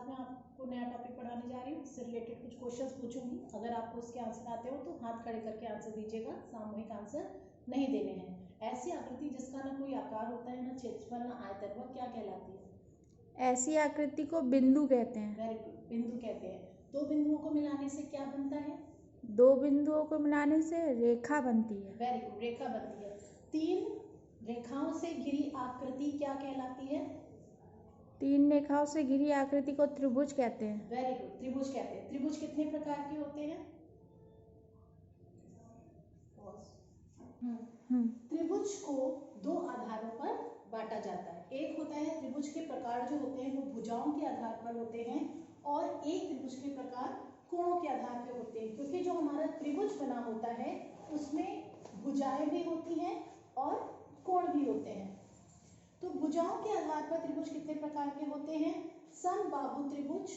साथ में आपको नया टॉपिक पढ़ाने जा रही हूँ। इससे रिलेटेड कुछ क्वेश्चंस पूछूंगी, अगर आपको उसके आंसर आते हो तो हाथ खड़े करके आंसर दीजिएगा, सामूहिक आंसर नहीं देने हैं। ऐसी आकृति जिसका ना कोई आकार होता है, ना क्षेत्रफल, ना आयतन, वह क्या कहलाती है? ऐसी आकृति को बिंदु कहते हैं। वेरी गुड, बिंदु कहते हैं। दो बिंदुओं को मिलाने से क्या बनता है? दो बिंदुओं को मिलाने से रेखा बनती है। वेरी गुड, रेखा बनती है। तीन रेखाओं से घिरी आकृति क्या कहलाती है? तीन रेखाओं से घिरी आकृति को त्रिभुज कहते हैं। वेरी गुड, त्रिभुज कहते हैं। त्रिभुज कितने प्रकार के होते हैं? त्रिभुज को दो आधारों पर बांटा जाता है। एक होता है त्रिभुज के प्रकार जो होते हैं वो भुजाओं के आधार पर होते हैं, और एक त्रिभुज के प्रकार कोणों के आधार पर होते हैं। क्योंकि जो हमारा त्रिभुज बना होता है उसमें भुजाएं भी होती हैं और कोण भी होते हैं। तो भुजाओं के आधार पर त्रिभुज कितने प्रकार के होते हैं? समबाहु त्रिभुज,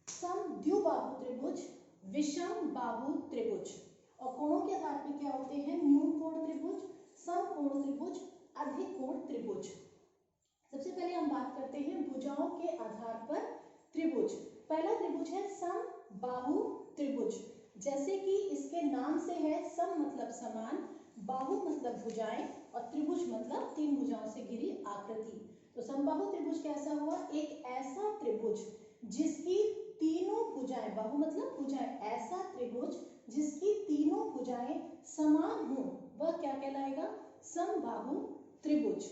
समद्विबाहु त्रिभुज, विषम बाहु त्रिभुज। और कोणों के आधार पर क्या होते हैं? न्यून कोण त्रिभुज, समकोण त्रिभुज, अधिक कोण त्रिभुज। सबसे पहले हम बात करते हैं भुजाओं के आधार पर त्रिभुज। पहला त्रिभुज है समबाहु त्रिभुज। जैसे कि इसके नाम से है, सम मतलब समान, बाहु मतलब भुजाएं, और त्रिभुज मतलब तीन भुजाओं से घिरी आकृति। तो समबाहु त्रिभुज कैसा हुआ? एक ऐसा त्रिभुज जिसकी तीनों भुजाएं, बाहु मतलब भुजाएं, ऐसा त्रिभुज जिसकी तीनों भुजाएं समान हो वह क्या कहलाएगा? समबाहु त्रिभुज।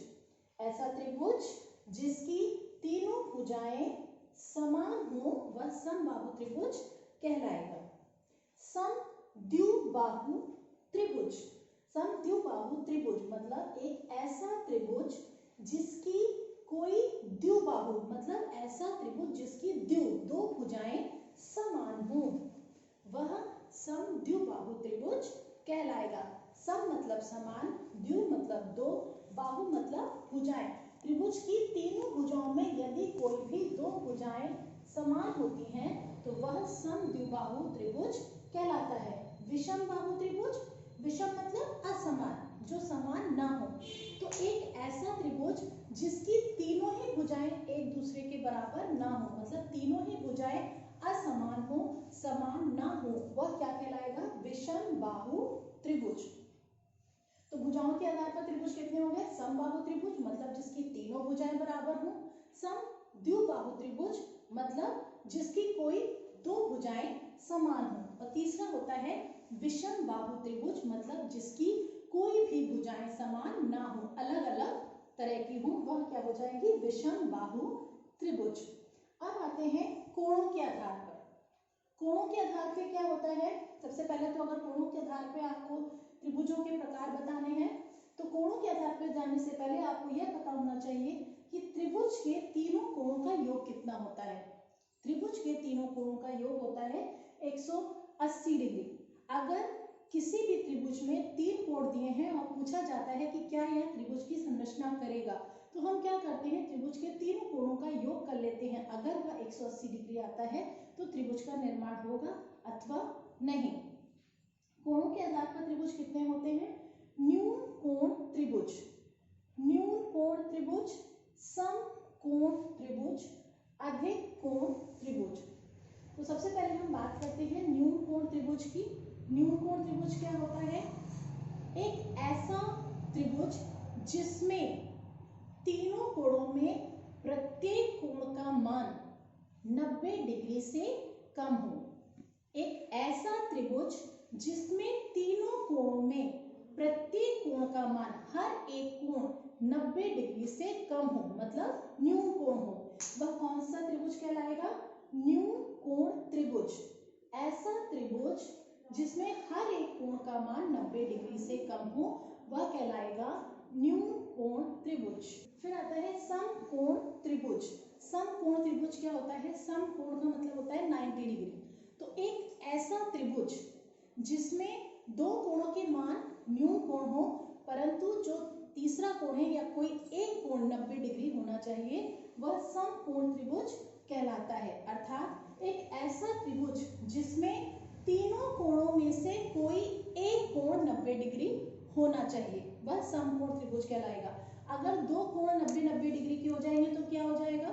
ऐसा त्रिभुज जिसकी तीनों भुजाएं समान हो वह समबाहु त्रिभुज कहलाएगा। समद्विबाहु त्रिभुज, समद्विबाहु त्रिभुज मतलब एक ऐसा त्रिभुज जिसकी कोई द्विबाहु मतलब ऐसा त्रिभुज जिसकी दो भुजाएं समान हो वह समद्विबाहु त्रिभुज कहलाएगा। सम मतलब समान, द्वि मतलब दो, बाहु मतलब भुजाएं। त्रिभुज की तीनों भुजाओं में यदि कोई भी दो भुजाएं समान होती हैं तो वह समद्विबाहु त्रिभुज कहलाता है। विषम बाहु त्रिभुज, विषम मतलब असमान, जो समान ना हो। तो एक ऐसा त्रिभुज जिसकी तीनों ही भुजाएं एक दूसरे के बराबर ना हो, मतलब तीनों ही भुजाएं असमान हो, समान ना हो, वह क्या कहलाएगा? विषम बाहु त्रिभुज। तो भुजाओं के आधार पर त्रिभुज कितने हो गए? समबाहु त्रिभुज मतलब जिसकी तीनों भुजाएं बराबर हो, समद्विबाहु त्रिभुज मतलब जिसकी कोई दो भुजाएं समान हो, और तीसरा होता है विषम बाहु त्रिभुज मतलब जिसकी कोई भी भुजाएं समान ना हो, अलग अलग तरह की हो, वह क्या हो जाएगी? विषम बाहु त्रिभुज। अब आते हैं कोणों के आधार पर। कोणों के आधार पे क्या होता है? सबसे पहले तो अगर कोणों के आधार पे आपको त्रिभुजों के प्रकार बताने हैं तो कोणों के आधार पर जाने से पहले आपको यह पता होना चाहिए कि त्रिभुज के तीनों कोणों का योग कितना होता है। त्रिभुज के तीनों कोणों का योग होता है 180 डिग्री। अगर किसी भी त्रिभुज में तीन कोण दिए हैं और पूछा जाता है कि क्या यह त्रिभुज की संरचना करेगा, तो हम क्या करते हैं? त्रिभुज के तीनों कोणों का योग कर लेते हैं। अगर वह 180 डिग्री आता है तो त्रिभुज का निर्माण होगा अथवा नहीं। कोणों के आधार पर त्रिभुज कितने होते हैं? न्यून कोण त्रिभुज, न्यून कोण त्रिभुज, सम कोण त्रिभुज, अधिक कोण त्रिभुज। तो सबसे पहले हम बात करते हैं न्यून कोण त्रिभुज की। न्यून कोण त्रिभुज क्या होता है? एक ऐसा त्रिभुज जिसमें तीनों कोणों में प्रत्येक कोण का मान 90 डिग्री से कम हो। एक ऐसा त्रिभुज जिसमें तीनों कोणों में प्रत्येक कोण का मान, हर एक कोण 90 डिग्री से कम हो, मतलब न्यून कोण हो, वह कौन सा त्रिभुज कहलाएगा? न्यून कोण त्रिभुज। ऐसा त्रिभुज जिसमें हर एक कोण का मान 90 डिग्री से कम हो वह कहलाएगा न्यून कोण त्रिभुज। फिर आता है समकोण त्रिभुज। समकोण त्रिभुज क्या होता है? समकोण का मतलब होता है 90 डिग्री। तो एक ऐसा त्रिभुज जिसमें दो कोणों के मान न्यून कोण हो, परंतु जो तीसरा कोण है या कोई एक कोण 90 डिग्री होना चाहिए, वह समकोण त्रिभुज कहलाता है। अर्थात एक ऐसा त्रिभुज जिसमें तीनों कोणों में से कोई एक कोण 90 डिग्री होना चाहिए, वह समकोण त्रिभुज कहलाएगा। अगर दो कोण 90 डिग्री के हो जाएंगे तो क्या हो जाएगा?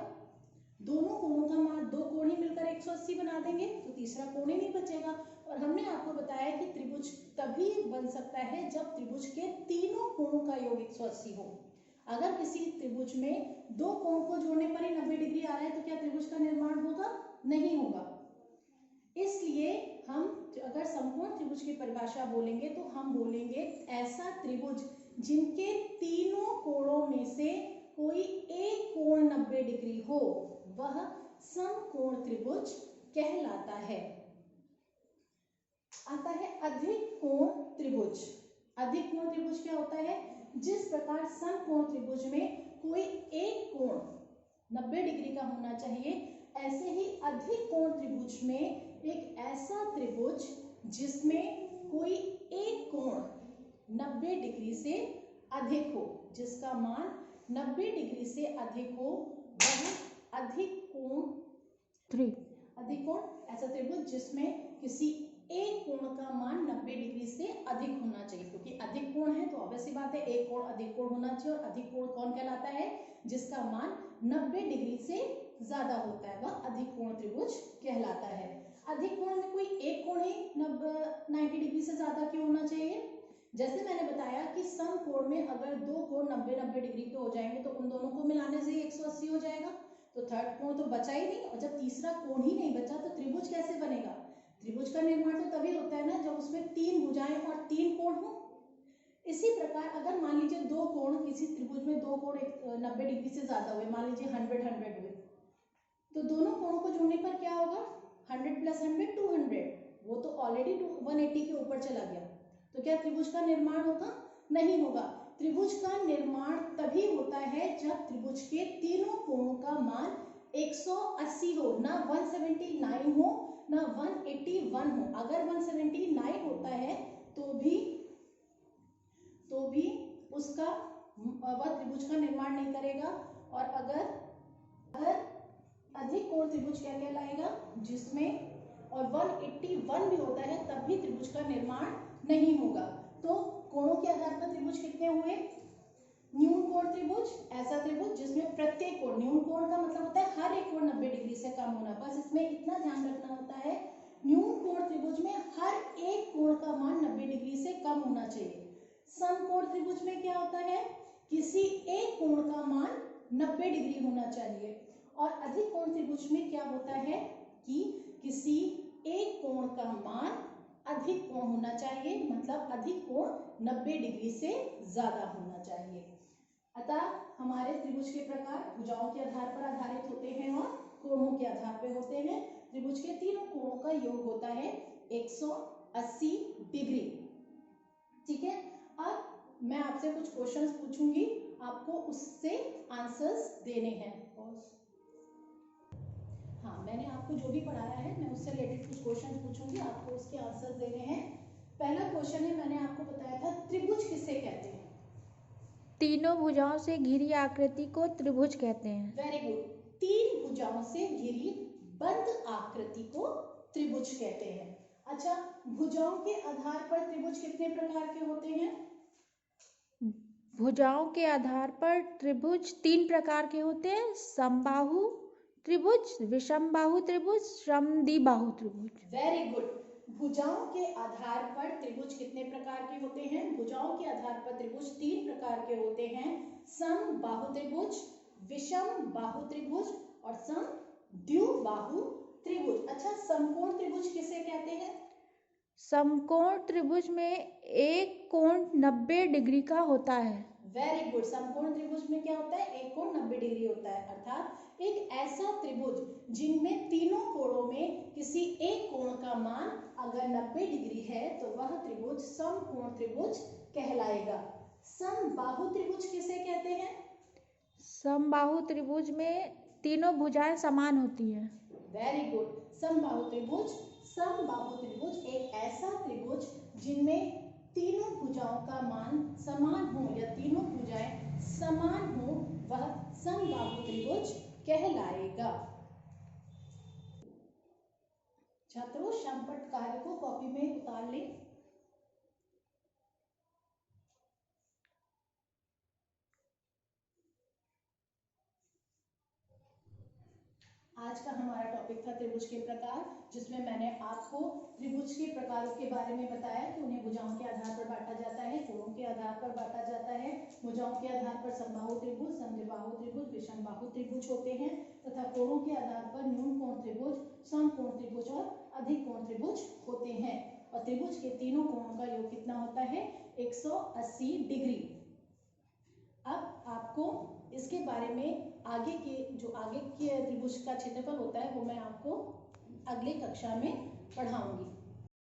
दोनों कोणों का मान दो कोण ही मिलकर 180 बना देंगे तो तीसरा कोण ही नहीं बचेगा। और हमने आपको बताया कि त्रिभुज तभी बन सकता है जब त्रिभुज के तीनों कोणों का योग 180 हो। अगर किसी त्रिभुज में दो कोण को जोड़ने पर ही 90 डिग्री आ रहा है तो क्या त्रिभुज का निर्माण होगा? नहीं होगा। इसलिए हम अगर समकोण त्रिभुज की परिभाषा बोलेंगे तो हम बोलेंगे ऐसा त्रिभुज जिनके तीनों कोणों में से कोई एक कोण 90 डिग्री हो वह समकोण त्रिभुज कहलाता है। आता है अधिक कोण त्रिभुज। अधिक कोण त्रिभुज क्या होता है? जिस प्रकार समकोण त्रिभुज में कोई एक कोण 90 डिग्री का होना चाहिए, ऐसे ही अधिक कोण त्रिभुज में एक ऐसा त्रिभुज जिसमें कोई एक कोण 90 डिग्री से अधिक हो, जिसका मान 90 डिग्री से अधिक हो, वह अधिक कोण ऐसा त्रिभुज जिसमें किसी एक कोण का मान 90 डिग्री से अधिक होना चाहिए, क्योंकि अधिक कोण है तो ऑब्वियस सी बात है एक कोण अधिक कोण होना चाहिए। और अधिक कोण कौन कहलाता है? जिसका मान 90 डिग्री से ज्यादा होता है, वह अधिक कोण त्रिभुज कहलाता है। अधिक कोण में कोई एक कोण ही 90 डिग्री से ज्यादा क्यों होना चाहिए? जैसे मैंने बताया कि समकोण में अगर दो कोण 90 डिग्री के हो जाएंगे तो उन दोनों को मिलाने से ही 180 हो जाएगा, तो थर्ड कोण तो बचा ही नहीं। और जब तीसरा कोण ही नहीं बचा तो त्रिभुज कैसे बनेगा? त्रिभुज का निर्माण तो तभी होता है ना जब उसमें तीन भुजाएं और तीन कोण हो। इसी प्रकार अगर मान लीजिए दो कोण, किसी त्रिभुज में दो कोण 90 डिग्री से ज्यादा हुए, मान लीजिए 100 हुए, तो दोनों कोणों को जोड़ने पर क्या होगा? 100 + 100 200, वो तो ऑलरेडी 180 के ऊपर चला गया, तो क्या त्रिभुज का निर्माण होगा? नहीं होगा। त्रिभुज का निर्माण तभी होता है जब त्रिभुज के तीनों कोणों का मान 180 हो, ना 179 हो ना 181 हो। अगर 179 होता है तो भी उसका वह त्रिभुज का निर्माण नहीं करेगा। और अगर अधिक कोण त्रिभुज क्या कहलाएगा? जिसमें और 181 भी होता है तब भी त्रिभुज का निर्माण नहीं होगा। तो कोणों के आधार पर त्रिभुज कितने हुए? न्यून कोण त्रिभुज, ऐसा त्रिभुज जिसमें प्रत्येक कोण, न्यून कोण का मतलब होता है हर एक कोण 90 डिग्री से कम होना। बस इसमें इतना ध्यान रखना होता है, न्यून कोण त्रिभुज में हर एक कोण का मान 90 डिग्री से कम होना चाहिए। समकोण त्रिभुज में क्या होता है? किसी एक कोण का मान 90 डिग्री होना चाहिए। और अधिक कोण त्रिभुज में क्या होता है कि किसी एक कोण का मान अधिक कोण होना चाहिए, मतलब अधिक कोण 90 डिग्री से ज्यादा होना चाहिए। अतः हमारे त्रिभुज के प्रकार भुजाओं के आधार पर आधारित होते हैं और कोणों के आधार पर होते हैं। त्रिभुज के तीनों कोणों का योग होता है 180 डिग्री। ठीक है, अब मैं आपसे कुछ क्वेश्चंस पूछूंगी, आपको उससे आंसर्स देने हैं। हाँ, मैंने आपको जो भी पढ़ाया है मैं उससे रिलेटेड कुछ क्वेश्चंस पूछूंगी, आपको उसके आंसर्स देने हैं। पहला क्वेश्चन है, मैंने आपको बताया था त्रिभुज किसे कहते हैं? तीनों भुजाओं से घिरी आकृति को त्रिभुज कहते हैं। Very good. तीन भुजाओं से घिरी बंद आकृति को त्रिभुज कहते हैं। अच्छा, भुजाओं के आधार पर त्रिभुज कितने प्रकार के होते हैं? भुजाओं के आधार पर त्रिभुज 3 प्रकार के होते हैं: समबाहु त्रिभुज, विषमबाहु त्रिभुज, समद्विबाहु त्रिभुज। Very good. भुजाओं के आधार पर त्रिभुज कितने प्रकार के होते हैं? भुजाओं के आधार पर त्रिभुज 3 प्रकार के होते हैं: समबाहु त्रिभुज, विषमबाहु त्रिभुज और समद्विबाहु त्रिभुज। अच्छा, समकोण त्रिभुज किसे कहते हैं? समकोण त्रिभुज में एक कोण 90 डिग्री का होता है। Very good. समकोण त्रिभुज में क्या होता है? एक कोण 90 डिग्री होता है, अर्थात एक ऐसा त्रिभुज जिनमें तीनों कोणों में किसी एक कोण का मान अगर 90 डिग्री है तो वह त्रिभुज समकोण त्रिभुज कहलाएगा। समबाहु त्रिभुज किसे कहते हैं? समबाहु त्रिभुज में तीनों भुजाएं समान होती हैं। Very good. समबाहु त्रिभुज एक ऐसा त्रिभुज जिनमें तीनों भुजाओं का मान समान हो या तीनों भुजाएं समान हो, वह समबाहु त्रिभुज कहलाएगा। छात्रों, संपट कार्य को कॉपी में उतार लें। आज का हमारा टॉपिक था त्रिभुज के प्रकार, जिसमें मैंने आपको त्रिभुज के प्रकारों के बारे में बताया कि उन्हें भुजाओं के आधार पर बांटा जाता है, कोणों के आधार पर बांटा जाता है। भुजाओं के आधार पर समबाहु त्रिभुज, समद्विबाहु त्रिभुज, विषमबाहु त्रिभुज होते हैं तथा कोणों के आधार पर न्यून कोण त्रिभुज, समकोण त्रिभुज और अधिक कोण त्रिभुज होते हैं। और त्रिभुज के तीनों कोणों का योग कितना होता है? 180 डिग्री। अब आपको इसके बारे में आगे के त्रिभुज का क्षेत्रफल होता है वो मैं आपको अगले कक्षा में पढ़ाऊंगी।